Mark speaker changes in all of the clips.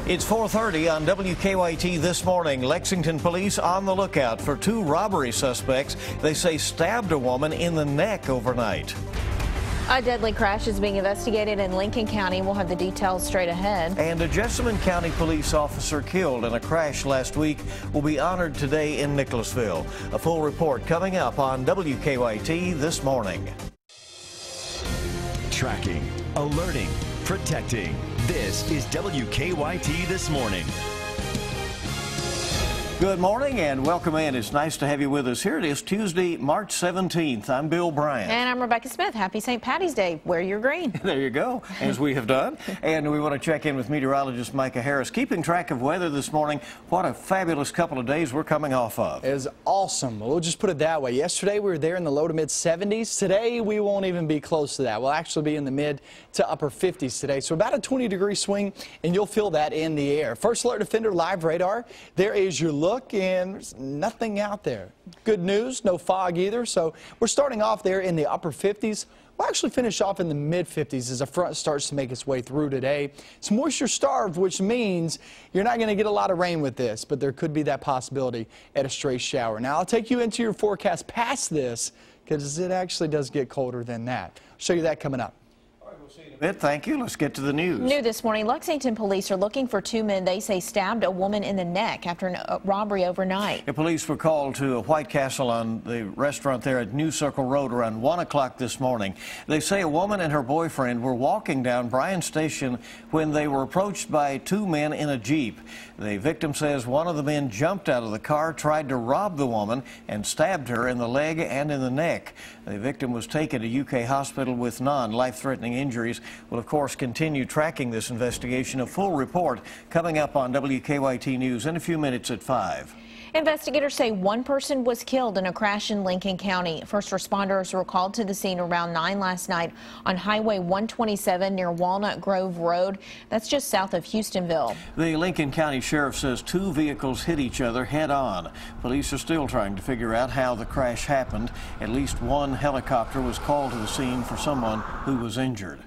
Speaker 1: It's 4:30 on WKYT this morning. Lexington police on the lookout for two robbery suspects they say stabbed a woman in the neck overnight.
Speaker 2: A deadly crash is being investigated in Lincoln County. We'll have the details straight ahead.
Speaker 1: And a Jessamine County police officer killed in a crash last week will be honored today in Nicholasville. A full report coming up on WKYT this morning.
Speaker 3: Tracking, alerting, protecting. This is WKYT This Morning.
Speaker 1: Good morning and welcome in. It's nice to have you with us. Here it is, Tuesday, March 17th. I'm Bill Bryant.
Speaker 2: And I'm Rebecca Smith. Happy St. Patty's Day. Wear your green.
Speaker 1: There you go, as we have done. And we want to check in with meteorologist Micah Harris. Keeping track of weather this morning, what a fabulous couple of days we're coming off of.
Speaker 4: It was awesome. We'll just put it that way. Yesterday we were there in the low to mid 70s. Today we won't even be close to that. We'll actually be in the mid to upper 50s today. So about a 20-degree swing, and you'll feel that in the air. First Alert Defender live radar. There is your look, and there's nothing out there. Good news, no fog either. So we're starting off there in the upper 50s. We'll actually finish off in the mid-50s as the front starts to make its way through today. It's moisture starved, which means you're not going to get a lot of rain with this, but there could be that possibility at a stray shower. Now, I'll take you into your forecast past this because it actually does get colder than that. I'll show you that coming up.
Speaker 1: Thank you. Let's get to the news.
Speaker 2: New this morning, Lexington police are looking for two men they say stabbed a woman in the neck after a robbery overnight.
Speaker 1: The police were called to a White Castle on the restaurant there at New Circle Road around 1 o'clock this morning. They say a woman and her boyfriend were walking down Bryan Station when they were approached by two men in a Jeep. The victim says one of the men jumped out of the car, tried to rob the woman, and stabbed her in the leg and in the neck. The victim was taken to UK Hospital with non-life-threatening injuries. We'll, of course, continue tracking this investigation. A full report coming up on WKYT News in a few minutes at 5.
Speaker 2: Investigators say one person was killed in a crash in Lincoln County. First responders were called to the scene around 9 last night on Highway 127 near Walnut Grove Road. That's just south of Houstonville.
Speaker 1: The Lincoln County Sheriff says two vehicles hit each other head-on. Police are still trying to figure out how the crash happened. At least one helicopter was called to the scene for someone who was injured.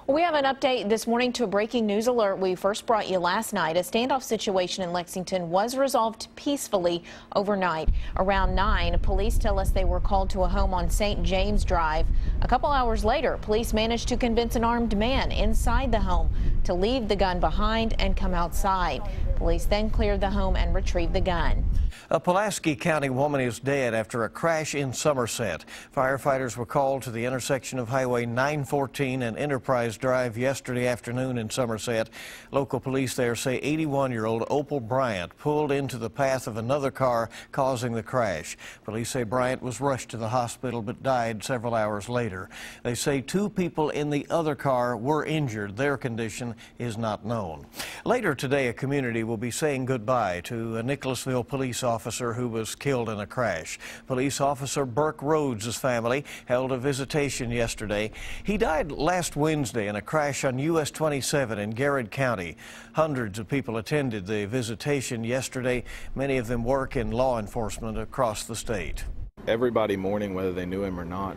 Speaker 2: We have an update this morning to a breaking news alert we first brought you last night. A standoff situation in Lexington was resolved peacefully overnight. Around 9, police tell us they were called to a home on St. James Drive. A couple hours later, police managed to convince an armed man inside the home to leave the gun behind and come outside. Police then cleared the home and retrieved the gun.
Speaker 1: A Pulaski County woman is dead after a crash in Somerset. Firefighters were called to the intersection of Highway 914 and Enterprise Drive yesterday afternoon in Somerset. Local police there say 81-year-old Opal Bryant pulled into the path of another car, causing the crash. Police say Bryant was rushed to the hospital but died several hours later. They say two people in the other car were injured. Their condition is not known. Later today, a community will be saying goodbye to a Nicholasville police officer who was killed in a crash. Police officer Burke Rhodes' family held a visitation yesterday. He died last Wednesday in a crash on US 27 in Garrett County. Hundreds of people attended the visitation yesterday. Many of them work in law enforcement across the state.
Speaker 5: Everybody mourning, whether they knew him or not,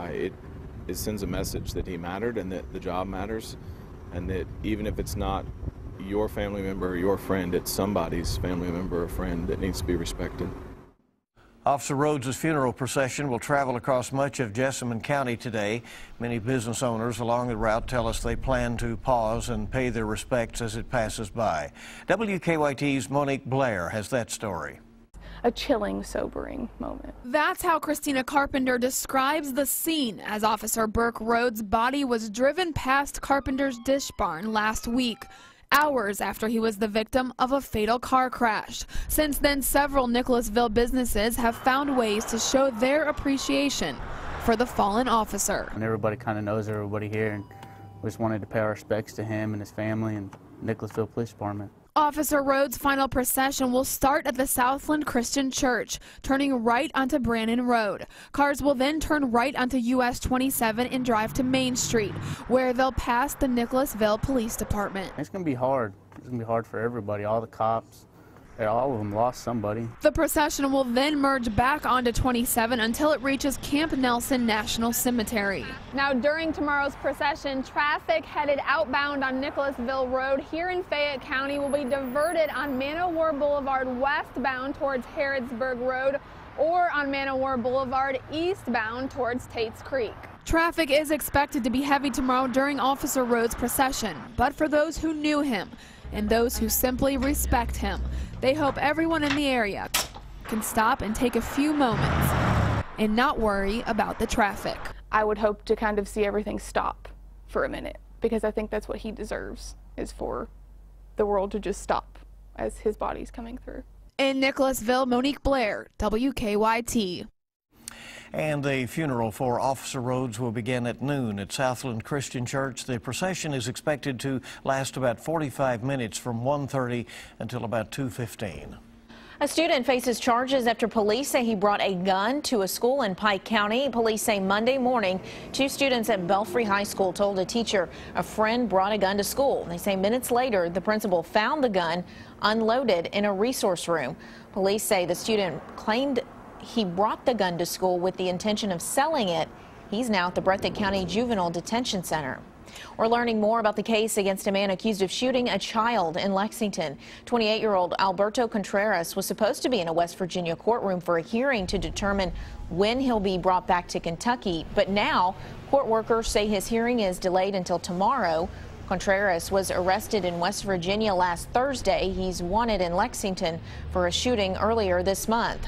Speaker 5: it sends a message that he mattered and that the job matters, and that even if it's not your family member or your friend, it's somebody's family member or friend that needs to be respected.
Speaker 1: Officer Rhodes' funeral procession will travel across much of Jessamine County today. Many business owners along the route tell us they plan to pause and pay their respects as it passes by. WKYT's Monique Blair has that story.
Speaker 6: A chilling, sobering moment.
Speaker 7: That's how Christina Carpenter describes the scene as Officer Burke Rhodes' body was driven past Carpenter's Dish Barn last week, hours after he was the victim of a fatal car crash. Since then, several Nicholasville businesses have found ways to show their appreciation for the fallen officer.
Speaker 8: And everybody kind of knows everybody here, and we just wanted to pay our respects to him and his family and Nicholasville Police Department.
Speaker 7: Officer Rhodes' final procession will start at the Southland Christian Church, turning right onto Brannan Road. Cars will then turn right onto US 27 and drive to Main Street, where they'll pass the Nicholasville Police Department.
Speaker 8: It's going to be hard. It's going to be hard for everybody, all the cops, All of them lost somebody.
Speaker 7: The procession will then merge back onto 27 until it reaches Camp Nelson National Cemetery.
Speaker 6: Now, during tomorrow's procession, traffic headed outbound on Nicholasville Road here in Fayette County will be diverted on Man-O-War Boulevard westbound towards Harrodsburg Road or on Man-O-War Boulevard eastbound towards Tate's Creek.
Speaker 7: Traffic is expected to be heavy tomorrow during Officer Rhodes' procession, but for those who knew him and those who simply respect him, they hope everyone in the area can stop and take a few moments and not worry about the traffic.
Speaker 6: I would hope to kind of see everything stop for a minute, because I think that's what he deserves, is for the world to just stop as his body's coming through.
Speaker 7: In Nicholasville, Monique Blair, WKYT.
Speaker 1: And the funeral for Officer Rhodes will begin at noon at Southland Christian Church. The procession is expected to last about 45 minutes from 1:30 until about 2:15.
Speaker 2: A student faces charges after police say he brought a gun to a school in Pike County. Police say Monday morning, 2 students at Belfry High School told a teacher a friend brought a gun to school. They say minutes later, the principal found the gun unloaded in a resource room. Police say the student claimed he brought the gun to school with the intention of selling it. He's now at the Breathitt County Juvenile Detention Center. We're learning more about the case against a man accused of shooting a child in Lexington. 28-year-old Alberto Contreras was supposed to be in a West Virginia courtroom for a hearing to determine when he'll be brought back to Kentucky. But now, court workers say his hearing is delayed until tomorrow. Contreras was arrested in West Virginia last Thursday. He's wanted in Lexington for a shooting earlier this month.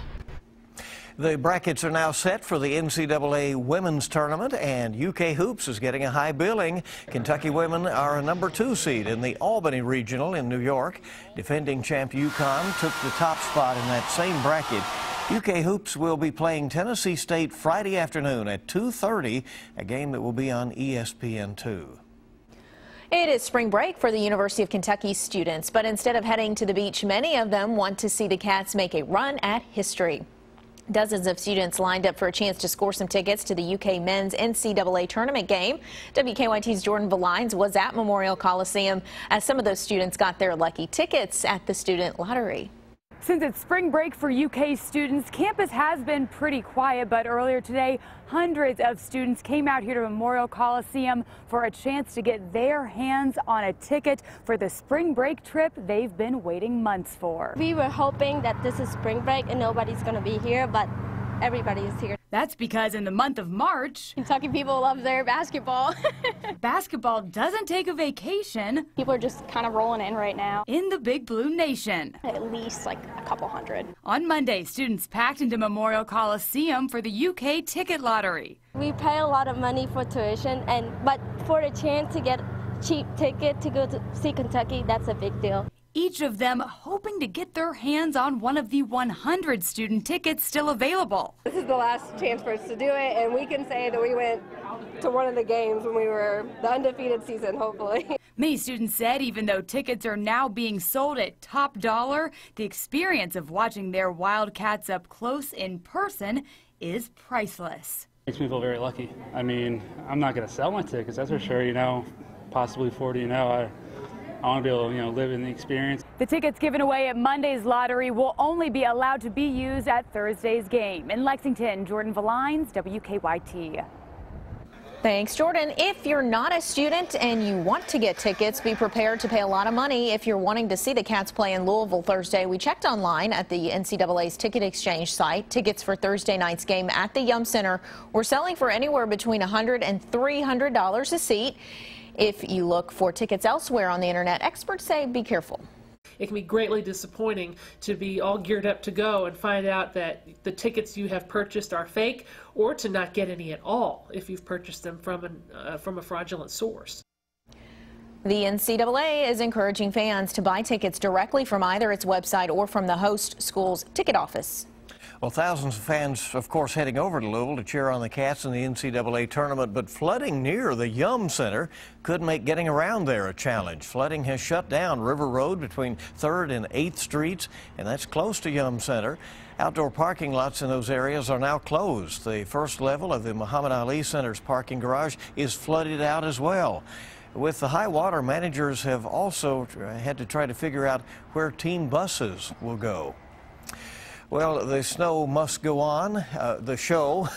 Speaker 1: The brackets are now set for the NCAA Women's Tournament, and UK Hoops is getting a high billing. Kentucky women are a #2 seed in the Albany Regional in New York. Defending champ UConn took the top spot in that same bracket. UK Hoops will be playing Tennessee State Friday afternoon at 2:30, a game that will be on ESPN2.
Speaker 2: It is spring break for the University of Kentucky students, but instead of heading to the beach, many of them want to see the Cats make a run at history. Dozens of students lined up for a chance to score some tickets to the UK men's NCAA tournament game. WKYT's Jordan Valines was at Memorial Coliseum as some of those students got their lucky tickets at the student lottery.
Speaker 9: Since it's spring break for UK students, campus has been pretty quiet, but earlier today, hundreds of students came out here to Memorial Coliseum for a chance to get their hands on a ticket for the spring break trip they've been waiting months for.
Speaker 10: We were hoping that this is spring break and nobody's going to be here, but everybody is here.
Speaker 9: That's because in the month of March,
Speaker 10: Kentucky people love their basketball.
Speaker 9: basketball doesn't take a vacation.
Speaker 10: People are just kind of rolling in right now.
Speaker 9: In the Big Blue Nation.
Speaker 10: At least like a couple hundred.
Speaker 9: On Monday, students packed into Memorial Coliseum for the UK ticket lottery.
Speaker 10: We pay a lot of money for tuition, but for the chance to get a cheap ticket to go to see Kentucky, that's a big deal.
Speaker 9: Each of them hoping to get their hands on one of the 100 student tickets still available.
Speaker 11: This is the last chance for us to do it, and we can say that we went to one of the games when we were the undefeated season, hopefully.
Speaker 9: Many students said even though tickets are now being sold at top dollar, the experience of watching their Wildcats up close in person is priceless.
Speaker 12: Makes me feel very lucky. I mean, I'm not going to sell my tickets, that's for sure, possibly 40, I want to be able to, live in the experience.
Speaker 9: The tickets given away at Monday's lottery will only be allowed to be used at Thursday's game. In Lexington, Jordan Valines, WKYT.
Speaker 2: Thanks, Jordan. If you're not a student and you want to get tickets, be prepared to pay a lot of money if you're wanting to see the Cats play in Louisville Thursday. We checked online at the NCAA's ticket exchange site. Tickets for Thursday night's game at the Yum Center were selling for anywhere between $100 and $300 a seat. If you look for tickets elsewhere on the internet, experts say be careful.
Speaker 13: It can be greatly disappointing to be all geared up to go and find out that the tickets you have purchased are fake, or to not get any at all if you've purchased them from a fraudulent source.
Speaker 2: The NCAA is encouraging fans to buy tickets directly from either its website or from the host school's ticket office.
Speaker 1: Well, thousands of fans, of course, heading over to Louisville to cheer on the Cats in the NCAA tournament, but flooding near the Yum Center could make getting around there a challenge. Flooding has shut down River Road between 3rd and 8th Streets, and that's close to Yum Center. Outdoor parking lots in those areas are now closed. The first level of the Muhammad Ali Center's parking garage is flooded out as well. With the high water, managers have also had to try to figure out where team buses will go. Well, the snow must go on. The show.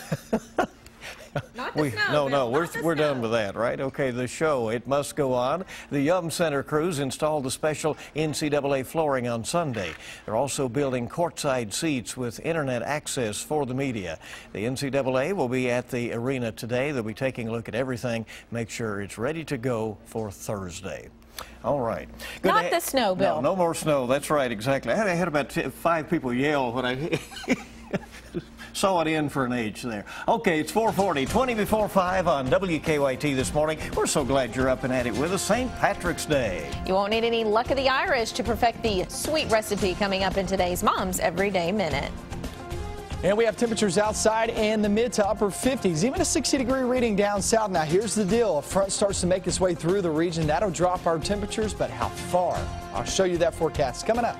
Speaker 2: Not the snow,
Speaker 1: No, we're done with that, right? Okay, the show, it must go on. The Yum Center crews installed the special NCAA flooring on Sunday. They're also building courtside seats with internet access for the media. The NCAA will be at the arena today. They'll be taking a look at everything, make sure it's ready to go for Thursday. All right.
Speaker 2: Not the snow, Bill.
Speaker 1: No more snow. That's right, exactly. I had about 5 people yell when I saw it in for an age there. Okay, it's 4:40, 20 before 5 on WKYT this morning. We're so glad you're up and at it with us. St. Patrick's Day.
Speaker 2: You won't need any luck of the Irish to perfect the sweet recipe coming up in today's Mom's Everyday Minute.
Speaker 4: And we have temperatures outside in the mid to upper 50s, even a 60-degree reading down south. Now, here's the deal. A front starts to make its way through the region. That'll drop our temperatures, but how far? I'll show you that forecast coming up.